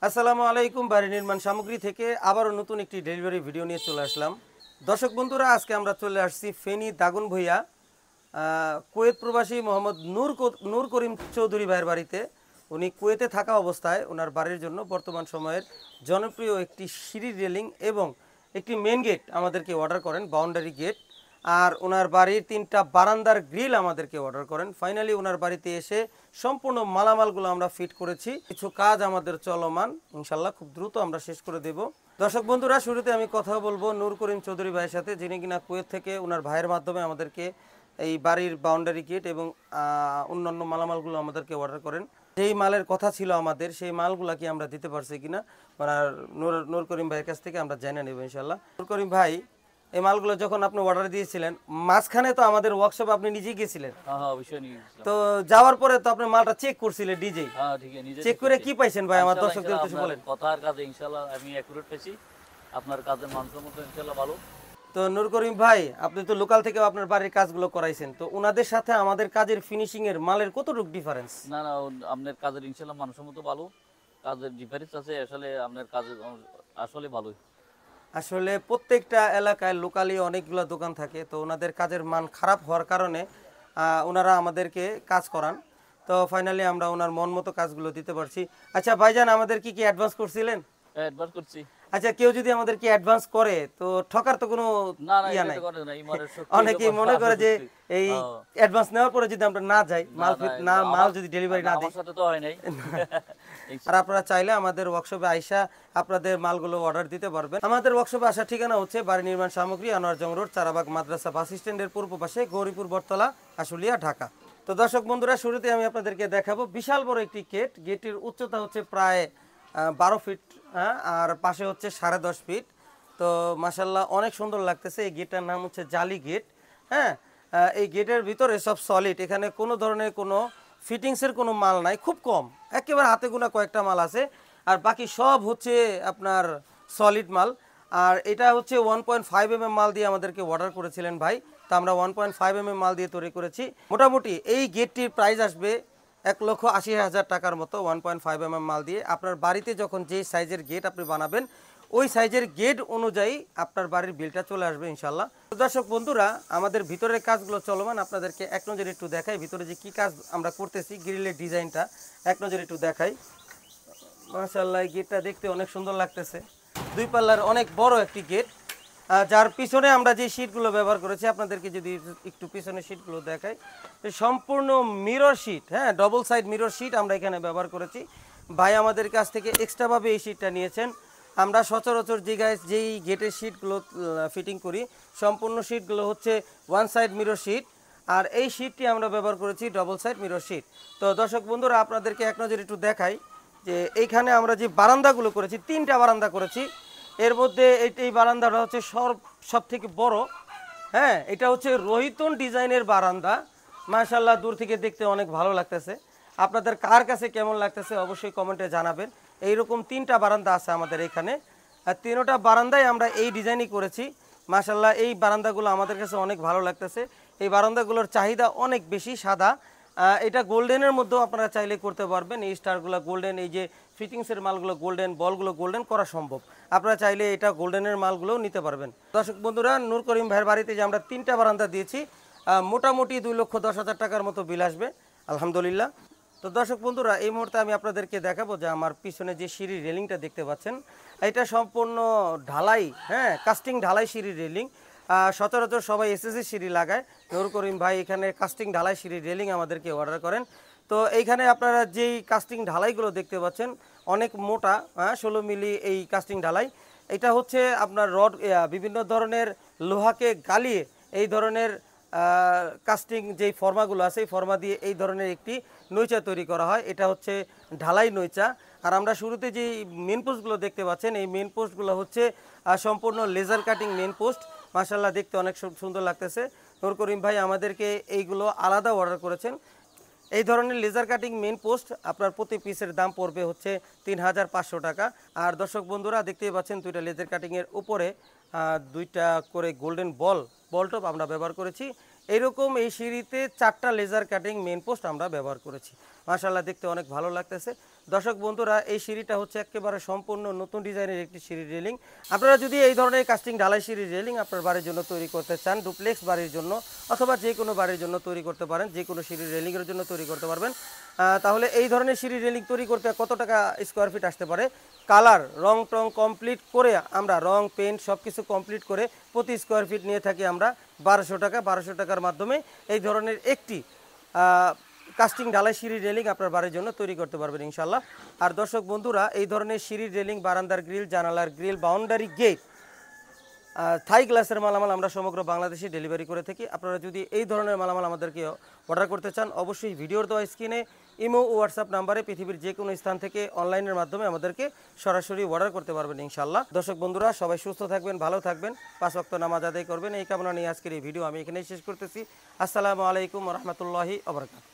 আসসালামু আলাইকুম। বাড়ি নির্মাণ সামগ্রী থেকে আবারও নতুন একটি ডেলিভারি ভিডিও নিয়ে চলে আসলাম। দর্শক বন্ধুরা, আজকে আমরা চলে আসছি ফেনী দাগন ভূঁইয়া কুয়েত প্রবাসী মোহাম্মদ নূর করিম চৌধুরী ভাইয়ের বাড়িতে। উনি কুয়েতে থাকা অবস্থায় ওনার বাড়ির জন্য বর্তমান সময়ের জনপ্রিয় একটি সিঁড়ি রেলিং এবং একটি মেন গেট আমাদেরকে অর্ডার করেন, বাউন্ডারি গেট। আর ওনার বাড়ির 3টা বারান্দার গ্রিল আমাদেরকে অর্ডার করেন। ফাইনালি ওনার বাড়িতে এসে সম্পূর্ণ মালামালগুলো আমরা ফিট করেছি। কিছু কাজ আমাদের চলমান, ইনশাল্লাহ খুব দ্রুত আমরা শেষ করে দেব। দর্শক বন্ধুরা, শুরুতে আমি কথা বলবো নূর করিম চৌধুরী ভাইয়ের সাথে, যিনি কিনা কুয়েত থেকে ওনার ভাইয়ের মাধ্যমে আমাদেরকে এই বাড়ির বাউন্ডারি গেট এবং অন্যান্য মালামালগুলো আমাদেরকে অর্ডার করেন। যেই মালের কথা ছিল আমাদের, সেই মালগুলা কি আমরা দিতে পারছি কিনা ওনার নূর করিম ভাইয়ের কাছ থেকে আমরা জেনে নেব ইনশাল্লাহ। নূর করিম ভাই, এই মালগুলো যখন আপনি অর্ডার দিয়েছিলেন, মাঝখানে তো আমাদের ওয়ার্কশপে আপনি নিজেই গেছিলেন। তো যাওয়ার পরে তো আপনি মালটা চেক করছিলেন ডিজে। চেক করে কি পাইছেন ভাই, আমার দর্শকদের উদ্দেশ্যে বলেন। কথার কাজে ইনশাআল্লাহ আমি অ্যাকুরেট পেয়েছি, আপনার কাজের মানসম্মত ইনশাআল্লাহ ভালো। তো নূর করিম ভাই, আপনি তো লোকাল থেকে আপনার বাড়ির কাজগুলো করাইছেন, তো ওনাদের সাথে আমাদের কাজের ফিনিশিং এর মালের কতটুকু ডিফারেন্স? না না, আপনার কাজের ইনশাআল্লাহ মানসম্মত ভালো, কাজের ডিফারেন্স আছে। আসলে আপনার কাজের আসলে ভালোই। আসলে প্রত্যেকটা এলাকায় লোকালি অনেকগুলো দোকান থাকে, তো ওনাদের কাজের মান খারাপ হওয়ার কারণে ওনারা আমাদেরকে কাজ করান। তো ফাইনালি আমরা ওনার মন মতো কাজগুলো দিতে পারছি। আচ্ছা ভাইজান, আমাদের কি কি অ্যাডভান্স করছিলেন? অ্যাডভান্স করছি। আচ্ছা, কেউ যদি আমাদেরকে অ্যাডভান্স করে তো ঠকার তো কোনো ইয়া নাই। অনেকেই মনে করে যে এই অ্যাডভান্স নেওয়ার পরে যদি আমরা না যাই, মাল যদি ডেলিভারি না দেই। আমার সাথে তো হয় নাই। আর আপনারা চাইলে আমাদের ওয়ার্কশপে আইসা আপনাদের মালগুলো অর্ডার দিতে পারবেন। আমাদের ওয়ার্কশপে আসার ঠিকানা হচ্ছে বাড়ি নির্মাণ সামগ্রী, আনোয়ার জং রোড, চারাবাগ মাদ্রাসা বাস স্ট্যান্ডের পূর্ব পাশে, গৌরীপুর বটতলা, আশুলিয়া, ঢাকা। তো দর্শক বন্ধুরা, শুরুতে আমি আপনাদেরকে দেখাবো বিশাল বড় একটি গেট। গেটের উচ্চতা হচ্ছে প্রায় 12 ফিট, আর পাশে হচ্ছে 10.5 ফিট। তো মাশাল্লাহ অনেক সুন্দর লাগতেছে। এই গেটটার নাম হচ্ছে জালি গেট। হ্যাঁ, এই গেটের ভিতরে সব সলিড, এখানে কোনো ধরনের কোনো ফিটিংসের কোনো মাল নাই, খুব কম, একেবারে হাতে গোনা কয়েকটা মাল আছে, আর বাকি সব হচ্ছে আপনার সলিড মাল। আর এটা হচ্ছে 1.5 mm মাল দিয়ে আমাদেরকে অর্ডার করেছিলেন ভাই, তো আমরা 1.5 mm মাল দিয়ে তৈরি করেছি। মোটামুটি এই গেটটির প্রাইস আসবে 1,80,000 টাকার মতো। 1.5 mm মাল দিয়ে আপনার বাড়িতে যখন যে সাইজের গেট আপনি বানাবেন, ওই সাইজের গেট অনুযায়ী আপনার বাড়ির বিলটা চলে আসবে ইনশাল্লাহ। দর্শক বন্ধুরা, আমাদের ভিতরের কাজগুলো চলমান, আপনাদেরকে এক নজরে একটু দেখাই ভিতরে যে কি কাজ আমরা করতেছি। গ্রিলের ডিজাইনটা এক নজরে একটু দেখাই। মাশাআল্লাহ, এই গেটটা দেখতে অনেক সুন্দর লাগতেছে। 2 পাল্লার অনেক বড় একটি গেট, যার পিছনে আমরা যে শীটগুলো ব্যবহার করেছি, আপনাদেরকে যদি একটু পিছনে শীটগুলো দেখাই, সম্পূর্ণ মিরর শীট। হ্যাঁ, ডবল সাইড মিরর শীট আমরা এখানে ব্যবহার করেছি। ভাই আমাদের কাছ থেকে এক্সট্রাভাবে এই শীটটা নিয়েছেন। আমরা সচরাচর যেই গেটের শীটগুলো ফিটিং করি, সম্পূর্ণ শীটগুলো হচ্ছে 1 সাইড মিরর শীট, আর এই শীটটি আমরা ব্যবহার করেছি ডবল সাইড মিরর শীট। তো দর্শক বন্ধুরা, আপনাদেরকে এক নজরে একটু দেখাই যে এইখানে আমরা যে বারান্দাগুলো করেছি, 3টা বারান্দা করেছি। এর মধ্যে এই বারান্দাটা হচ্ছে সব থেকে বড়। হ্যাঁ, এটা হচ্ছে রোহিতন ডিজাইনের বারান্দা। মাশাআল্লাহ, দূর থেকে দেখতে অনেক ভালো লাগতেছে। আপনাদের কার কাছে কেমন লাগতেছে অবশ্যই কমেন্টে জানাবেন। এইরকম 3টা বারান্দা আছে আমাদের এখানে, আর 3টা বারান্দায় আমরা এই ডিজাইনই করেছি। মাশাআল্লাহ, এই বারান্দাগুলো আমাদের কাছে অনেক ভালো লাগতেছে। এই বারান্দাগুলোর চাহিদা অনেক বেশি। সাদা, এটা গোল্ডেনের মধ্যেও আপনারা চাইলে করতে পারবেন। এই স্টারগুলো গোল্ডেন, এই যে ফিটিংসের মালগুলো গোল্ডেন, বলগুলো গোল্ডেন করা সম্ভব। আপনারা চাইলে এটা গোল্ডেনের মালগুলোও নিতে পারবেন। দর্শক বন্ধুরা, নূর করিম ভাইয়ের বাড়িতে যে আমরা 3টা বারান্দা দিয়েছি, মোটামুটি 2,10,000 টাকার মতো বিল আসবে আলহামদুলিল্লাহ। তো দর্শক বন্ধুরা, এই মুহূর্তে আমি আপনাদেরকে দেখাবো যে আমার পিছনে যে সিঁড়ির রেলিংটা দেখতে পাচ্ছেন, এটা সম্পূর্ণ ঢালাই। হ্যাঁ, কাস্টিং ঢালাই সিঁড়ির রেলিং। সচরাচর সবাই এসএসসি সিঁড়ি লাগায়, নূর করিম ভাই এখানে কাস্টিং ঢালাই সিঁড়ির রেলিং আমাদেরকে অর্ডার করেন। তো এইখানে আপনারা যেই কাস্টিং ঢালাইগুলো দেখতে পাচ্ছেন, অনেক মোটা, 16 মিলি এই কাস্টিং ঢালাই। এটা হচ্ছে আপনার রড, বিভিন্ন ধরনের লোহাকে গালিয়ে এই ধরনের কাস্টিং যেই ফর্মাগুলো আছে, এই ফর্মা দিয়ে এই ধরনের একটি নৈচা তৈরি করা হয়। এটা হচ্ছে ঢালাই নৈচা। আর আমরা শুরুতে যে মেন পোস্টগুলো দেখতে পাচ্ছেন, এই মেন পোস্টগুলো হচ্ছে সম্পূর্ণ লেজার কাটিং মেন পোস্ট। মাশাআল্লাহ, দেখতে অনেক সুন্দর লাগতেছে। নূর করিম ভাই আমাদেরকে এইগুলো আলাদা অর্ডার করেছেন। এই ধরনের লেজার কাটিং মেন পোস্ট আপনার প্রতি পিসের দাম পড়বে হচ্ছে 3,500 টাকা। আর দর্শক বন্ধুরা, দেখতেই পাচ্ছেন 2টা লেজার কাটিংয়ের উপরে 2টা করে গোল্ডেন বল টপ আমরা ব্যবহার করেছি। এইরকম এই সিঁড়িতে 4টা লেজার কাটিং মেন পোস্ট আমরা ব্যবহার করেছি। মাশাআল্লাহ, দেখতে অনেক ভালো লাগতেছে। দর্শক বন্ধুরা, এই সিঁড়িটা হচ্ছে একেবারে সম্পূর্ণ নতুন ডিজাইনের একটি সিঁড়ি রেলিং। আপনারা যদি এই ধরনের কাস্টিং ঢালাই সিঁড়ি রেলিং আপনার বাড়ির জন্য তৈরি করতে চান, ডুপ্লেক্স বাড়ির জন্য অথবা যে কোনো বাড়ির জন্য তৈরি করতে পারেন, যে কোনো সিঁড়ি রেলিংয়ের জন্য তৈরি করতে পারবেন, তাহলে এই ধরনের সিঁড়ি রেলিং তৈরি করতে কত টাকা স্কোয়ার ফিট আসতে পারে? কালার রং টং কমপ্লিট করে আমরা রং পেন্ট সব কিছু কমপ্লিট করে প্রতি স্কোয়ার ফিট নিয়ে থাকি আমরা 1200 টাকা। 1200 টাকার মাধ্যমে এই ধরনের একটি কাস্টিং ঢালাই সিঁড়ি রেলিং আপনার বাড়ির জন্য তৈরি করতে পারবেন ইনশাল্লাহ। আর দর্শক বন্ধুরা, এই ধরনের সিঁড়ি রেলিং, বারান্দার গ্রিল, জানালার গ্রিল, বাউন্ডারি গেট, থাই গ্লাসের মালামাল আমরা সমগ্র বাংলাদেশে ডেলিভারি করে থাকি। আপনারা যদি এই ধরনের মালামাল আমাদেরকে অর্ডার করতে চান, অবশ্যই ভিডিওর দেওয়া স্ক্রিনে ইমো ও হোয়াটসঅ্যাপ নাম্বারে পৃথিবীর যে কোনো স্থান থেকে অনলাইনের মাধ্যমে আমাদেরকে সরাসরি অর্ডার করতে পারবেন ইনশাল্লাহ। দর্শক বন্ধুরা, সবাই সুস্থ থাকবেন, ভালো থাকবেন, 5 ওয়াক্ত নামাজ আদায় করবেন, এই কামনা নিয়ে আজকের এই ভিডিও আমি এখানেই শেষ করতেছি। আসসালামু আলাইকুম ওয়া রাহমাতুল্লাহি ওয়া বারাকাতুহু।